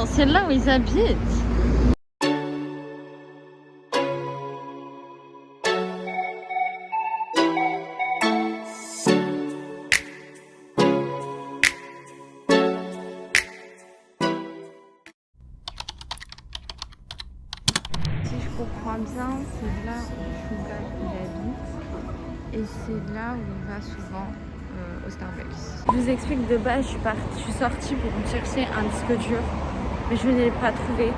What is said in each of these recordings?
Ah, c'est là où ils habitent. Si je comprends bien, c'est là où Suga il habite et c'est là où il va souvent au Starbucks. Je vous explique, de base je suis sortie pour me chercher un disque dur, mais je ne l'ai pas trouvé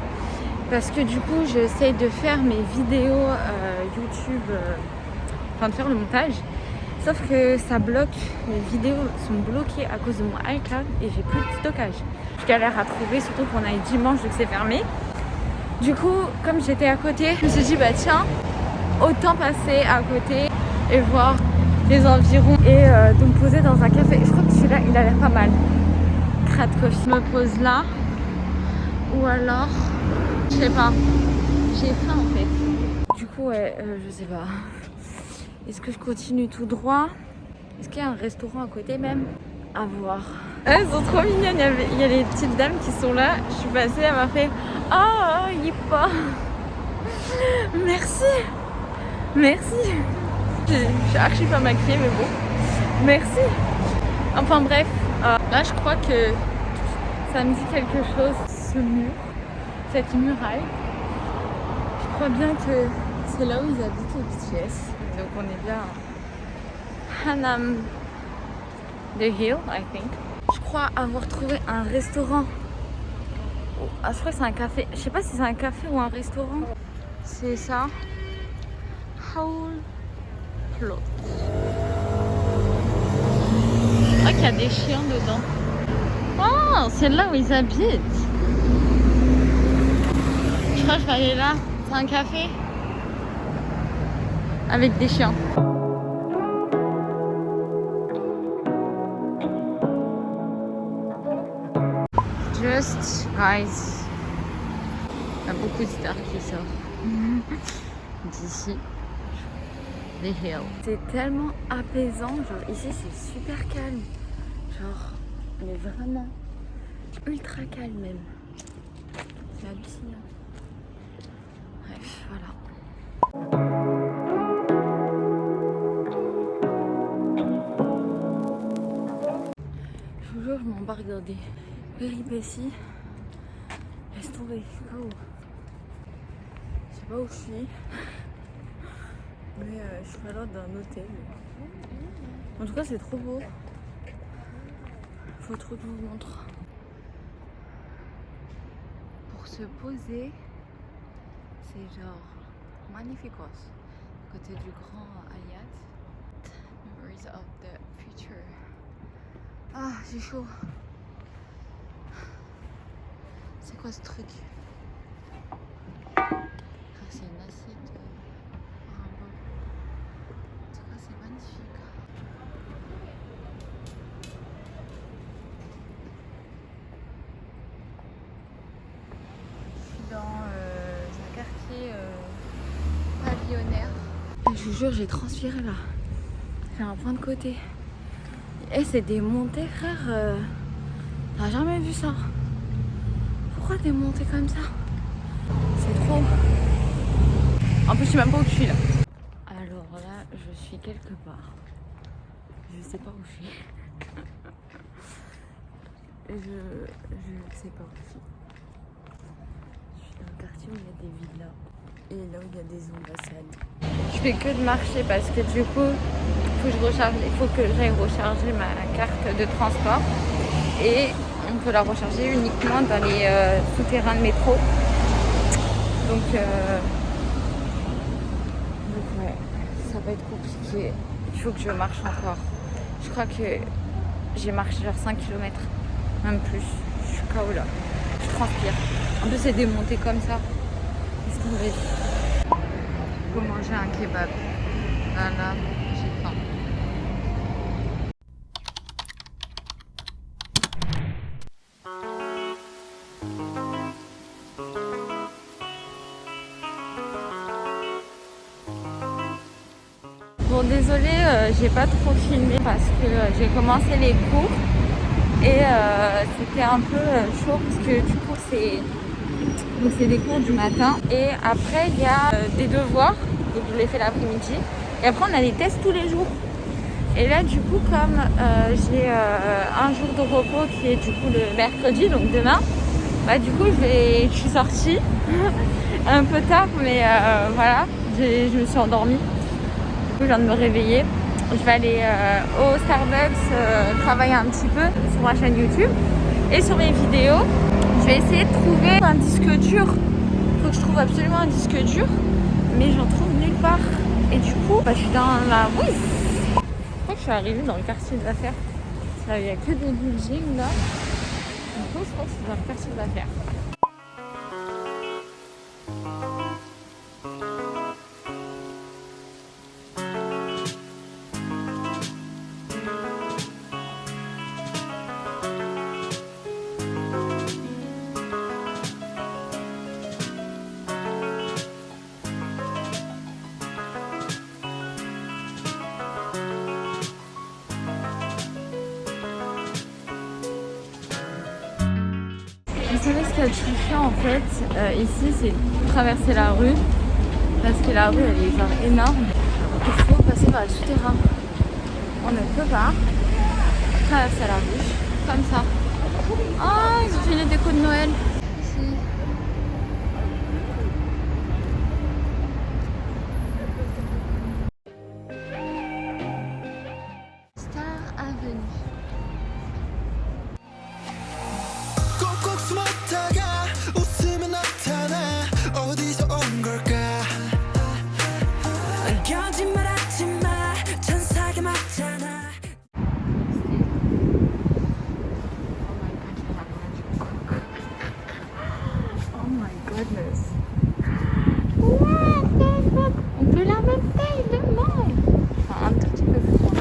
parce que du coup j'essaye de faire mes vidéos YouTube, enfin de faire le montage, sauf que ça bloque, les vidéos sont bloquées à cause de mon iCloud et j'ai plus de stockage. Je galère à trouver, surtout qu'on a eu dimanche donc c'est fermé. Du coup, comme j'étais à côté, je me suis dit bah tiens, autant passer à côté et voir les environs et de me poser dans un café. Je crois que celui-là, il a l'air pas mal. Crate Coffee. Je me pose là ou alors, je sais pas, j'ai faim en fait. Du coup, ouais, je sais pas. Est-ce que je continue tout droit? Est-ce qu'il y a un restaurant à côté même? À voir. Elles sont trop mignonnes. Il y a les petites dames qui sont là. Je suis passée, elle m'a fait oh, il est pas. Merci. Merci. Je suis archi pas maquillée, mais bon. Merci. Enfin bref, là je crois que ça me dit quelque chose, ce mur, cette muraille. Je crois bien que c'est là où ils habitent les BTS. Donc on est bien à Hanam The Hill, I think. Je crois avoir trouvé un restaurant. Ah, je crois que c'est un café. Je sais pas si c'est un café ou un restaurant. C'est ça. Howl Plot. Je crois qu'il y a des chiens dedans. Oh, c'est là où ils habitent. Je crois que je vais aller là. C'est un café avec des chiens. Just guys. Il y a beaucoup de stars qui sortent d'ici. The Hill. C'est tellement apaisant, genre ici c'est super calme. Genre, mais vraiment ultra calme même. C'est hallucinant. Bref, voilà. Je vous jure, je m'embarque dans des péripéties. Laisse tomber. Oh. Je sais pas où je suis. Mais je suis pas loin d'un hôtel. En tout cas, c'est trop beau. Faut trop que je vous montre. Pour se poser, c'est genre magnificos. À côté du grand Hayat. Memories of the future. Ah, j'ai chaud. C'est quoi ce truc? Ah, c'est une assiette. C'est magnifique. Je suis dans un quartier pavillonnaire. Je vous jure, j'ai transpiré là. J'ai un point de côté. Et c'est des montées, frère. T'as jamais vu ça? Pourquoi des montées comme ça? C'est trop. En plus, je sais même pas où je suis là. Alors là, je suis quelque part. Je sais pas où je suis. Je sais pas où je suis. Je suis dans un quartier où il y a des villas. Et là où il y a des ambassades. Je fais que de marcher parce que du coup, il faut que j'aille recharger ma carte de transport. Et on peut la recharger uniquement dans les souterrains de métro. Donc ouais, ça va être compliqué. Il faut que je marche encore. Je crois que j'ai marché genre 5 km, même plus. Je suis KO là. Je transpire. En plus, c'est des montées comme ça. Laisse tomber. Faut manger un kebab. Là, j'ai faim. Bon, désolée, j'ai pas trop filmé parce que j'ai commencé les cours Et c'était un peu chaud parce que du coup c'est des cours du matin. Et après il y a des devoirs, donc je les fais l'après-midi. Et après on a des tests tous les jours. Et là du coup comme j'ai un jour de repos qui est du coup le mercredi, donc demain, bah du coup je suis sortie un peu tard, mais voilà, je me suis endormie. Du coup je viens de me réveiller. Je vais aller au Starbucks travailler un petit peu sur ma chaîne YouTube et sur mes vidéos. Je vais essayer de trouver un disque dur. Il faut que je trouve absolument un disque dur, mais j'en trouve nulle part. Et du coup, bah, je suis dans la brousse. Je crois que je suis arrivée dans le quartier d'affaires. Il n'y a que des buildings là. Du coup, je crois que c'est dans le quartier d'affaires. Vous savez ce qu'il y a de plus chiant en fait ici, c'est traverser la rue parce que la rue elle est genre énorme. Il faut passer par le souterrain. On ne peut pas traverser la rue comme ça. Oh, ils ont fait les décos de Noël ici. Star Avenue. Oh my goodness. What the fuck? On peut la même taille de moi. Enfin, un tout petit peu plus grand.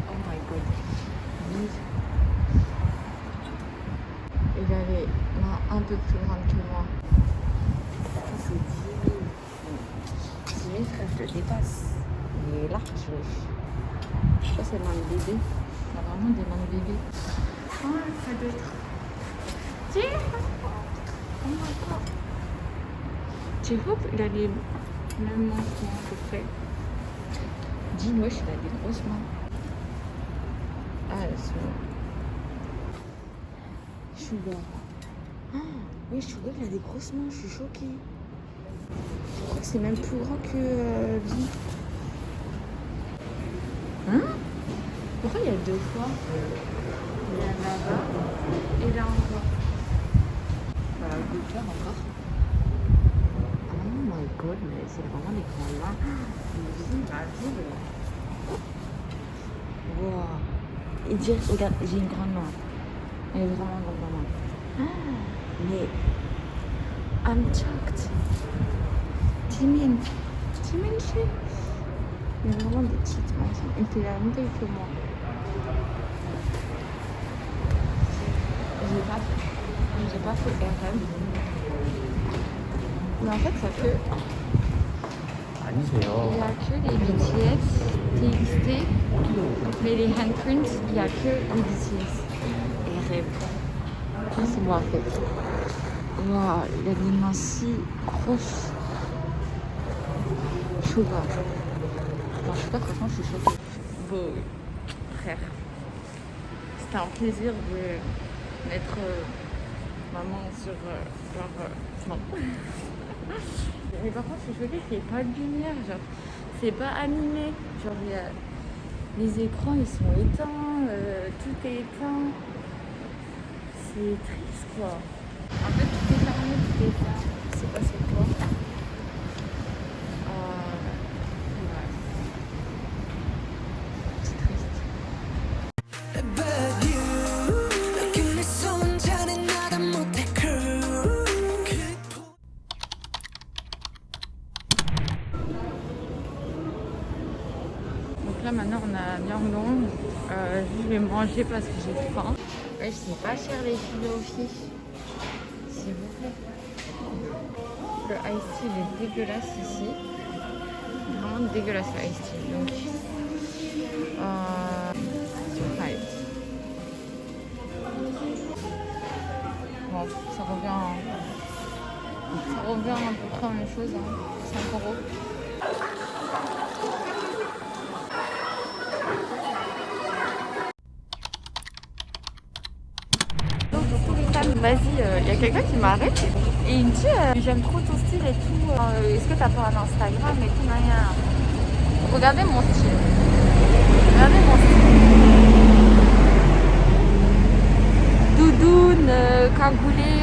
Oh my god. Il avait une main un peu plus grande que moi. Ça c'est 10 000. 10 000 frère, je le dépasse. Il est large. Je sais pas si c'est main de bébé. Il a vraiment des mains de bébé. Oh, quoi d'autre? Oh my god. J-Hope, il a les mêmes mains à peu près. Jean, wesh, il a des grosses mains. Ah, elles sont... Sugar. Oh, oui, Sugar, il a des grosses mains, je suis choquée. Je crois que c'est même plus grand que Vie. Hein? Pourquoi il y a deux fois? Il y a là-bas et là encore. Voilà, le cœur encore. Oh my god, mais c'est vraiment des grandes mains. Vie, ma vie. Wow. Et dire, regarde, j'ai une grande main. Elle est vraiment grande main. Mais I'm shocked. Timide. Timide, il y a vraiment des petites mains. Il fait la même taille que moi. J'ai pas fait RM. Mais en fait, ça fait. Il n'y a que les BTS, TXT, mais les handprints, il n'y a que les BTS. Et RM. C'est moi en fait. Waouh, il a des mains si grosses. Sugar. Non, je sais pas, franchement, je suis choquée. Beau frère. C'était un plaisir de mettre maman sur leur non. Mais par contre, je suis choquée qu'il n'y ait pas de lumière. Genre, c'est pas animé. Genre, les écrans, ils sont éteints. Tout est éteint. C'est triste, quoi. En fait, tout est fermé, tout est éteint. Je sais pas c'est quoi. Là maintenant on a Myeongdong, je vais manger parce que j'ai faim. Ouais, c'est pas cher les filets aux filles, s'il vous plaît. Le iced tea il est dégueulasse ici, vraiment dégueulasse le iced tea. Donc, pense. Ça revient à peu près à la même chose, hein. 5 €. Vas-y, il y a quelqu'un qui m'arrête et il me dit j'aime trop ton style et tout. Est-ce que t'as pas un Instagram et tout, rien. Regardez mon style. Regardez mon style. Doudoune, cagoulé,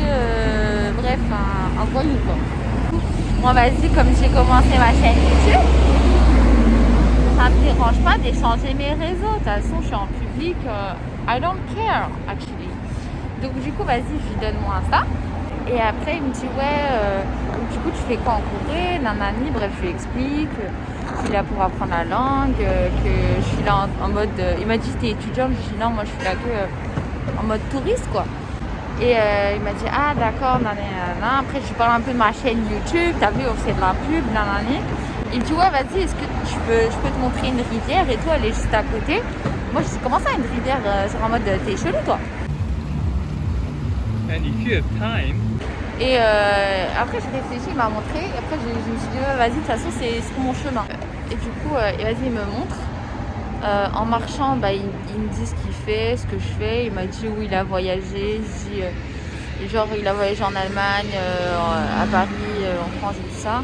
bref, un voyou quoi. Moi vas-y, comme j'ai commencé ma chaîne YouTube, ça me dérange pas d'échanger mes réseaux. De toute façon, je suis en public. I don't care actually. Donc du coup, vas-y, je lui donne mon Insta. Et après, il me dit, du coup, tu fais quoi en Corée, nanani, bref, je lui explique je suis là pour apprendre la langue, que je suis là en mode... il m'a dit, t'es étudiante? Je lui ai dit, non, moi, je suis là que en mode touriste, quoi. Et il m'a dit, ah, d'accord, nanana. Après, je lui parle un peu de ma chaîne YouTube, t'as vu, on fait de la pub, nanani. Il me dit, ouais, vas-y, est-ce que je peux te montrer une rivière et tout, elle est juste à côté. Moi, je dis, comment ça, une rivière? C'est en mode, t'es chelou, toi. And if you have time. Et après je réfléchis, il m'a montré. Et après je me suis dit vas-y, de toute façon c'est sur mon chemin. Et du coup vas-y, il me montre. En marchant, il me dit ce qu'il fait, ce que je fais. Il m'a dit où il a voyagé. Je dis genre il a voyagé en Allemagne, à Paris, en France et tout ça.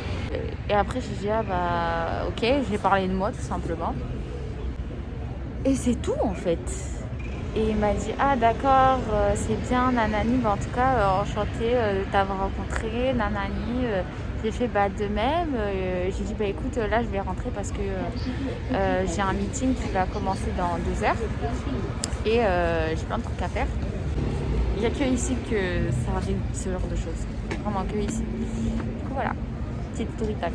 Et après j'ai dit ok, j'ai parlé de moi tout simplement. Et c'est tout en fait. Et il m'a dit ah d'accord, c'est bien nanani, en tout cas enchantée de t'avoir rencontré nanani. J'ai fait de même. J'ai dit écoute, là je vais rentrer parce que j'ai un meeting qui va commencer dans 2 heures et j'ai plein de trucs à faire. Il n'y a que ici que ça arrive, ce genre de choses, vraiment que ici. Du coup voilà, petite story time.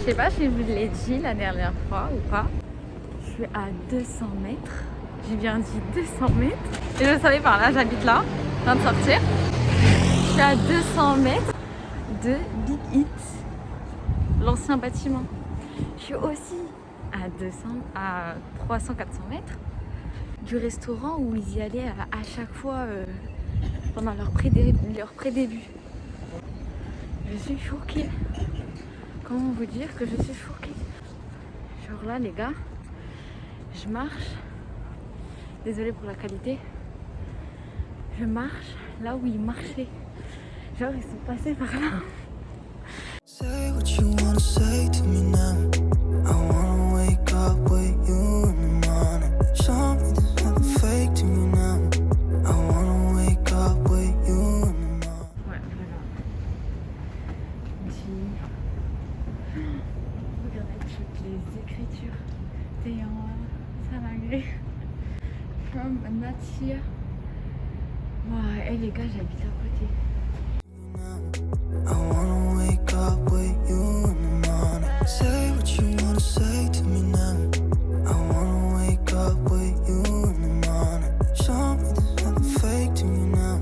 Je sais pas si je vous l'ai dit la dernière fois ou pas. Je suis à 200 mètres. J'ai bien dit 200 mètres. Et je savais par là, j'habite là, en train de sortir. Je suis à 200 mètres de Big Hit, l'ancien bâtiment. Je suis aussi à 300-400 mètres du restaurant où ils y allaient à chaque fois pendant leur pré-début. Je suis choquée. Comment vous dire que je suis choquée? Genre là les gars, je marche, désolée pour la qualité, je marche là où ils marchaient. Genre ils sont passés par là. Say what you wanna say to me now. I wanna wake up with you in the morning. Show me there's nothing fake to me now. I wanna wake up with you in the morning. Ouais, voilà. Regardez toutes les écritures. Taeyang, 사랑해. From not here. Ouais, et les gars, j'habite à côté. I wanna wake up with you in the morning. Say what you wanna say to me now. I wanna wake up with you in the morning. Show me there's nothing fake to me now.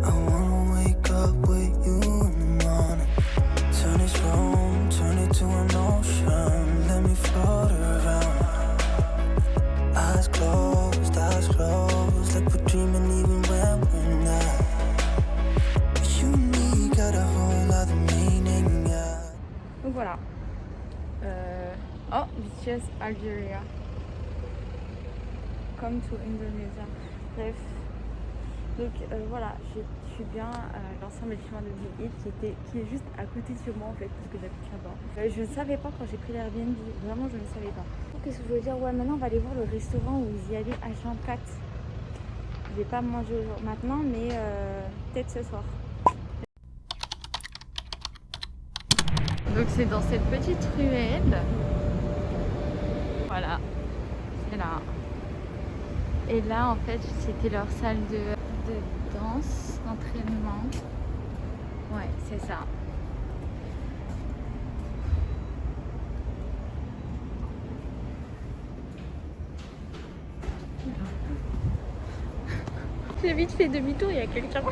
I wanna wake up with you in the morning. Turn this room, turn it to an ocean. Let me float around. Eyes closed, like we're dreaming even when we're not. Donc voilà. Oh, BTS Algeria. Come to Indonesia. Bref. Donc voilà, je suis bien à l'ancien bâtiment de Big Hit qui est juste à côté de chez moi en fait, parce que j'habite là-bas. Je ne savais pas quand j'ai pris l'Airbnb, vraiment je ne savais pas. Qu'est-ce que je veux dire? Ouais, maintenant on va aller voir le restaurant où ils y allaient H24. Je vais pas manger maintenant, mais peut-être ce soir. Donc c'est dans cette petite ruelle. Voilà, c'est là. Et là en fait c'était leur salle de danse, d'entraînement. Ouais, c'est ça. J'ai vite fait demi-tour, il y a quelqu'un.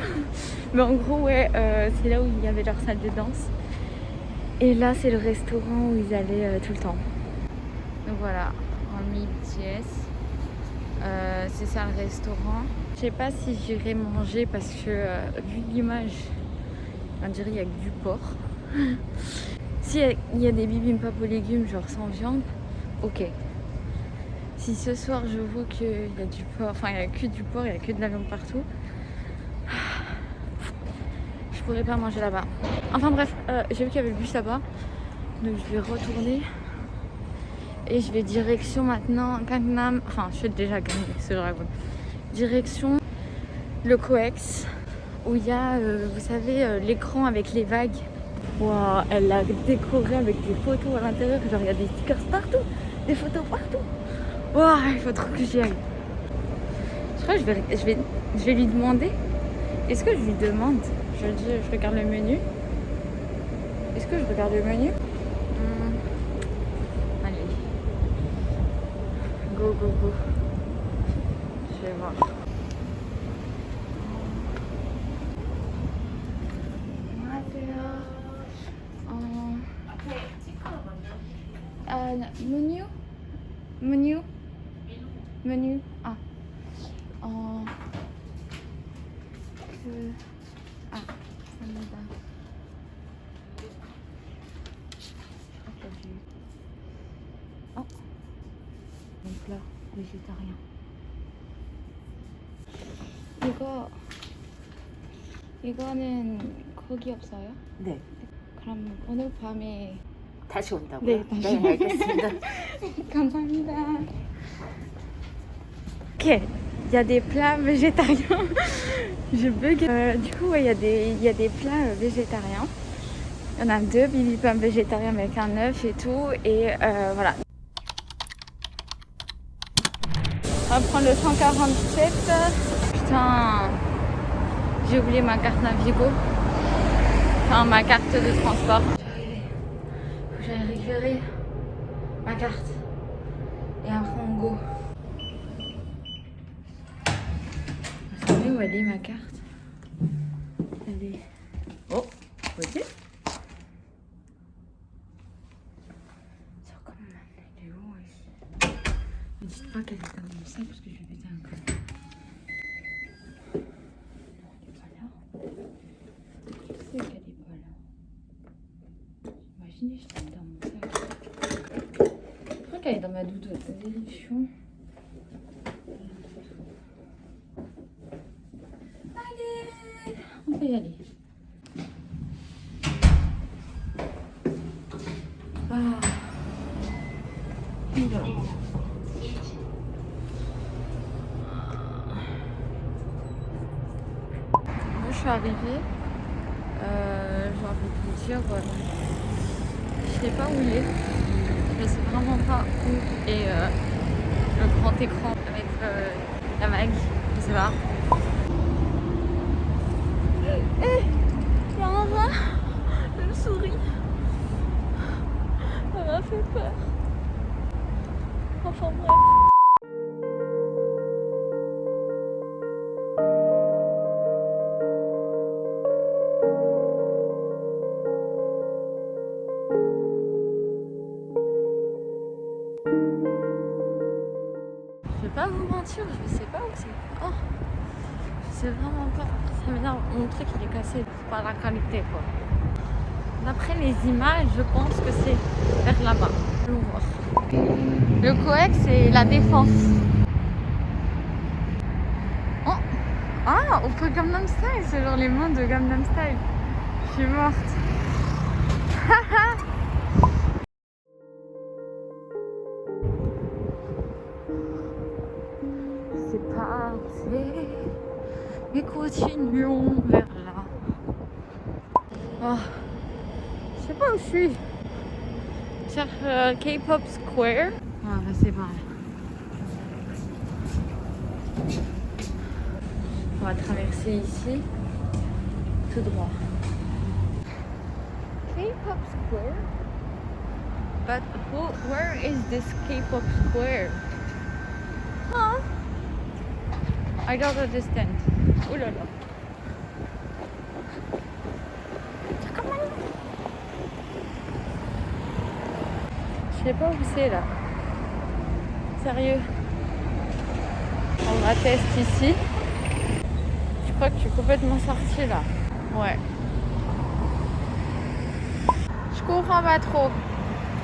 Mais en gros ouais, c'est là où il y avait leur salle de danse. Et là, c'est le restaurant où ils allaient tout le temps. Donc voilà, en BTS. C'est ça le restaurant. Je sais pas si j'irai manger parce que vu l'image, on dirait qu'il y a que du porc. S'il y a des bibimbap aux légumes, genre sans viande, ok. Si ce soir je vois qu'il y a du porc, enfin il n'y a que du porc, il n'y a que de la viande partout, je pourrais pas manger là-bas. Enfin bref, j'ai vu qu'il y avait le bus là-bas, donc je vais retourner. Et je vais direction maintenant Gangnam, enfin je suis déjà Gangnam, c'est vrai. Direction le COEX, où il y a, vous savez, l'écran avec les vagues. Waouh, elle l'a décoré avec des photos à l'intérieur, genre il y a des stickers partout, des photos partout. Waouh, il faut trop que j'y aille. Je crois que je vais lui demander. Est-ce que je lui demande? Je regarde le menu. Est-ce que je regarde le menu? Allez. Go, go, go. Je vais voir. Menu? Menu? Menu? Ah. Salada. Oh. Un plat végétarien. 이거는 고기 없어요? 네. 그럼 오늘 밤에 다시 온다고요? 네, 다시. 네, 알겠습니다. 감사합니다. Ok, il y a des plats végétariens. Je bug. Du coup, ouais, il y a des plats végétariens. Il y en a 2, bibimbap végétarien avec un œuf et tout. Et voilà. On va prendre le 147. Putain, j'ai oublié ma carte Navigo. Enfin, ma carte de transport. Faut que j'aille récupérer ma carte. Et après, on go. Vous savez où elle est, ma carte? Elle est... Oh, ok. Elle est où, ici? Ne dites pas qu'elle est dans mon sac parce que je vais péter un câble. C'est qu'elle est pas là. Imaginez, je l'ai dans mon sac. Je crois qu'elle est dans ma doudoune. Vérifions. Allez, on peut y aller. Ah. Oula. Je suis arrivée. J'ai envie de vous dire, je sais pas où il est. Je sais vraiment pas où est le grand écran avec la vague. Je sais pas. Eh, il y a un rat. Une souris. Ça m'a fait peur. Enfin bref. Je vais pas vous mentir, je sais pas où c'est. Oh, je sais vraiment pas. Ça m'énerve. Mon truc il est cassé par la qualité quoi. D'après les images, je pense que c'est vers là-bas. Je vais voir. Le COEX c'est la défense. Oh, ah, on peut Gangnam Style, c'est genre les mains de Gangnam Style. Je suis morte. C'est parfait. Et continuons vers là. Oh, je sais pas où je suis. Je cherche K-pop Square. Ah bah c'est par là. On va traverser ici, tout droit. K-pop Square? But where is this K-pop Square? Huh? I don't understand. Oh là là. Je sais pas où c'est là. Sérieux. On atteste ici. Je crois que je suis complètement sortie là. Ouais. Je comprends pas trop.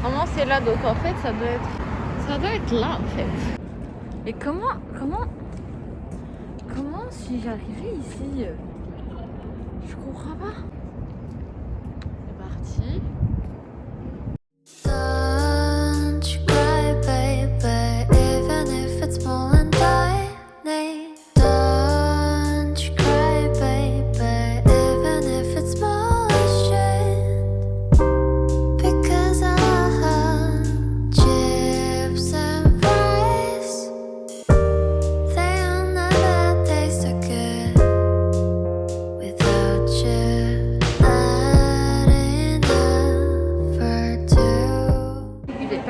Vraiment c'est là, donc en fait ça doit être là en fait. Et comment si j'arrivais ici, je comprends pas. C'est parti.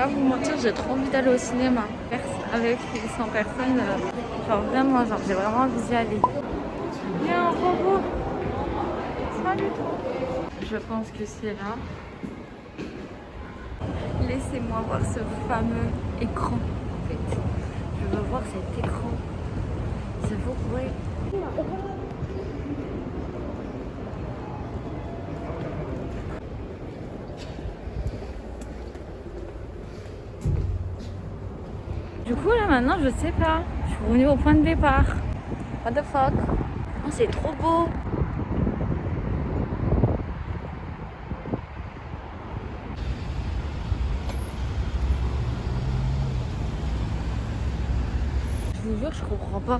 Vous mentir, j'ai trop envie d'aller au cinéma avec 100 personnes, genre vraiment, j'ai vraiment envie d'y aller. Il y a un robot. Salut toi. Je pense que c'est là. Laissez-moi voir ce fameux écran en fait. Je veux voir cet écran. C'est vous pouvez. Du coup là maintenant je sais pas, je suis revenue au point de départ. What the fuck? Oh, c'est trop beau. Je vous jure je comprends pas.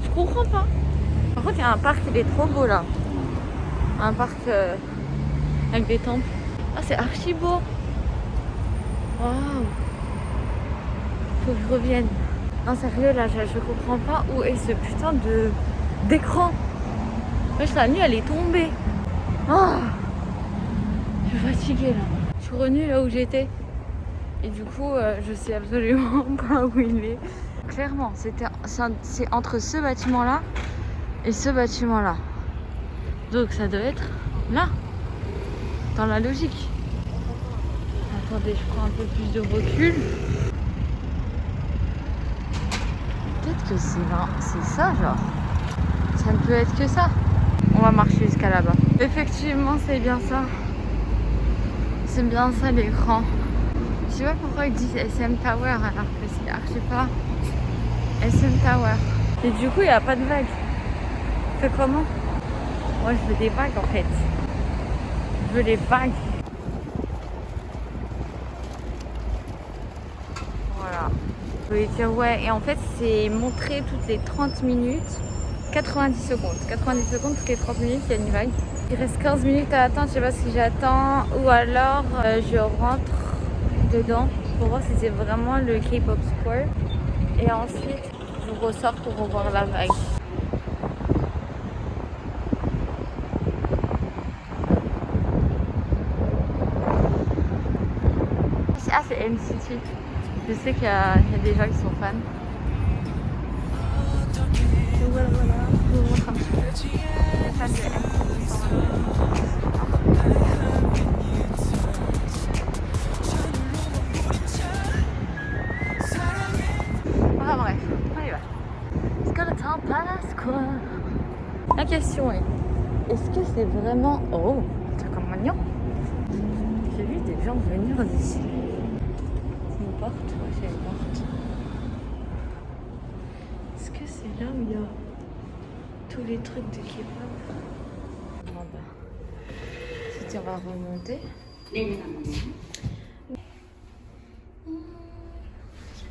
Je comprends pas. Par contre il y a un parc, il est trop beau là. Un parc avec des temples. Ah c'est archi beau. Waouh. Faut que je revienne. Non sérieux là, je comprends pas où est ce putain d'écran. Wesh, la nuit elle est tombée. Oh, je suis fatiguée là. Je suis revenue là où j'étais. Et du coup je sais absolument pas où il est. Clairement, c'est entre ce bâtiment là et ce bâtiment là. Donc ça doit être là. Dans la logique. Attendez, je prends un peu plus de recul. Peut-être que c'est ça genre. Ça ne peut être que ça. On va marcher jusqu'à là-bas. Effectivement c'est bien ça. C'est bien ça l'écran. Je sais pas pourquoi ils disent SM Tower alors que c'est archi pas SM Tower. Et du coup il n'y a pas de vagues. Fait comment? Moi je veux des vagues en fait. Je veux les vagues. Voilà. Je voulais dire ouais, et en fait c'est montré toutes les 30 minutes, 90 secondes. 90 secondes toutes les 30 minutes, il y a une vague. Il reste 15 minutes à attendre, je sais pas si j'attends ou alors je rentre dedans pour voir si c'est vraiment le K-pop Square. Et ensuite je ressors pour revoir la vague. Ah c'est NCT. Je sais qu'il y a des gens qui sont fans. Donc voilà, je vous montre un petit peu. Ça c'est ah bref, on y va. Est-ce que le temps passe quoi? La question est, est-ce que c'est vraiment... Oh, c'est comme mignon. J'ai vu des gens venir d'ici. C'est une porte? Ouais, c'est une porte. Est-ce que c'est là où il y a tous les trucs de K-pop? Non, bah. Si on va remonter.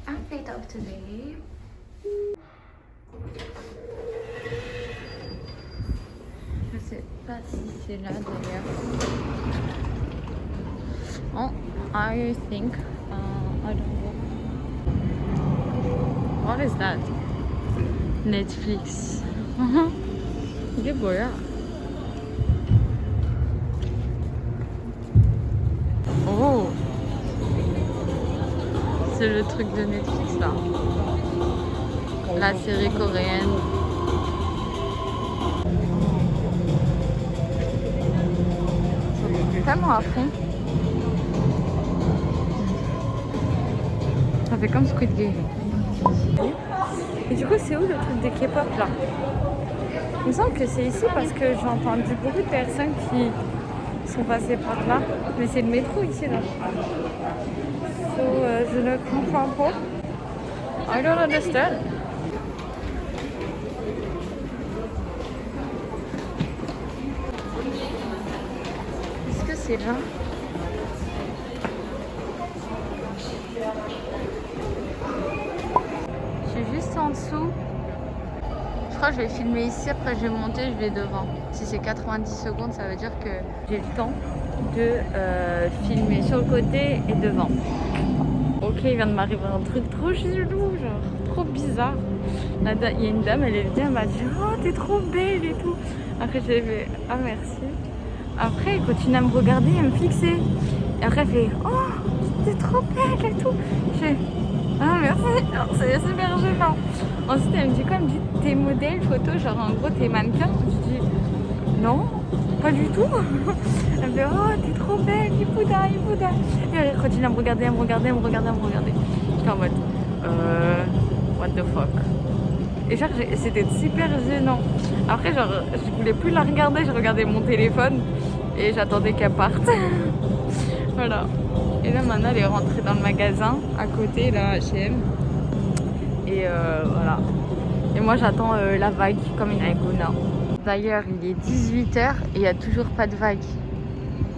Outfit of today. Je sais pas si c'est là d'ailleurs. Oh, I think I don't know. What is that? Netflix. 이게 뭐야? Oh, c'est le truc de Netflix là. La série coréenne. Tellement à fond. fait comme Squid Game. Et du coup, c'est où le truc des K-pop là? Il me semble que c'est ici parce que j'ai entendu beaucoup de personnes qui sont passées par là. Mais c'est le métro ici là. So, je ne comprends pas. I don't understand. Est-ce que c'est là? Je suis juste en dessous. Je crois que je vais filmer ici, après je vais monter, je vais devant. Si c'est 90 secondes, ça veut dire que j'ai le temps de filmer sur le côté et devant. Ok, il vient de m'arriver un truc trop chelou, genre trop bizarre. Il y a une dame, elle est venue, elle m'a dit « Oh, t'es trop belle et tout ». Après, j'ai fait « Ah, merci ». Après, elle continue à me regarder, à me fixer. Et après, elle fait « Oh, t'es trop belle et tout ». J'ai ah merci, c'est super gênant. Ensuite elle me dit quoi? Elle me dit t'es modèle, photo, genre en gros t'es mannequin. Je dis non, pas du tout. Elle me dit oh t'es trop belle, Ipouda, Ipouda. Et elle continue à me regarder, à me regarder, à me regarder, à me regarder. J'étais en mode what the fuck. Et genre c'était super gênant. Après genre je voulais plus la regarder, je regardais mon téléphone et j'attendais qu'elle parte. Voilà. Et là maintenant elle est rentrée dans le magasin à côté là H&M. Et voilà. Et moi j'attends la vague comme une agona. D'ailleurs il est 18h et il n'y a toujours pas de vague.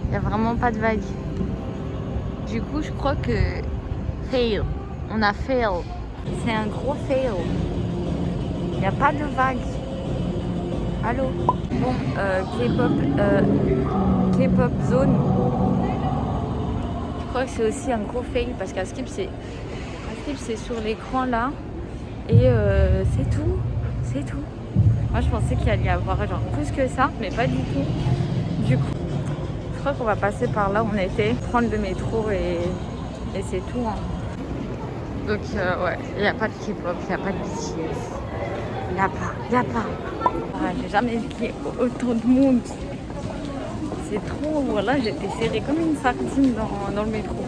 Il n'y a vraiment pas de vague. Du coup je crois que fail. On a fail. C'est un gros fail. Il n'y a pas de vague. Allô? Bon, K-pop zone. Je crois que c'est aussi un gros fail parce qu'à Skip c'est sur l'écran là et c'est tout, Moi je pensais qu'il allait y avoir genre plus que ça mais pas du tout. Du coup je crois qu'on va passer par là où on était, prendre le métro et c'est tout hein. Donc ouais, il n'y a pas de K-pop, il n'y a pas de BTS, il n'y a pas. Ah, j'ai jamais vu qu'il y ait autant de monde. C'est trop, voilà, j'étais serrée comme une sardine dans le métro.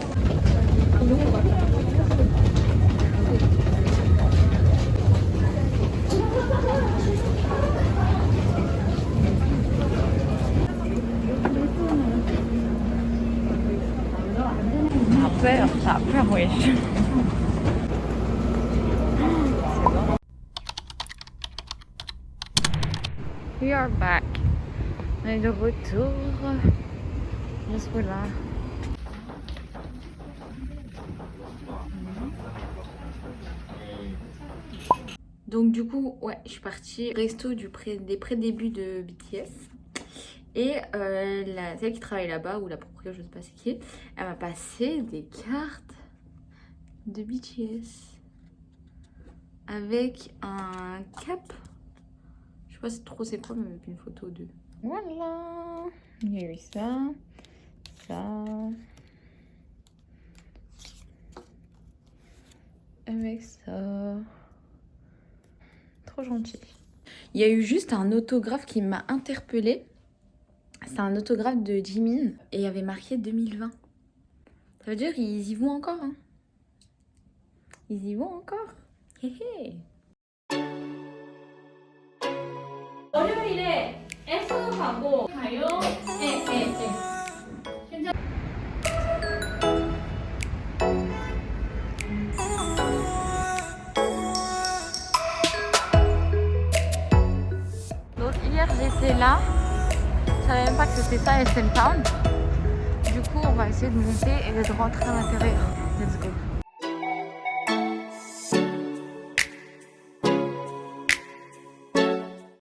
Ça a peur, wesh. We are back. On est de retour. Juste là. Donc du coup, ouais, je suis partie resto des pré-débuts de BTS. Et celle qui travaille là-bas, ou la propriétaire, je sais pas c'est qui, elle m'a passé des cartes de BTS avec un cap. Je sais pas c'est quoi, mais avec une photo d'eux. Voilà, il y a eu ça. Avec ça. Trop gentil. Il y a eu juste un autographe qui m'a interpellée. C'est un autographe de Jimin et il y avait marqué 2020. Ça veut dire qu'ils y vont encore. Hein. Ils y vont encore. Hé hé. 월요일에 에서 가고 가요. Donc hier j'étais là. Je savais même pas que c'était ça SM Town. Du coup on va essayer de monter et de rentrer à l'intérieur. Let's go.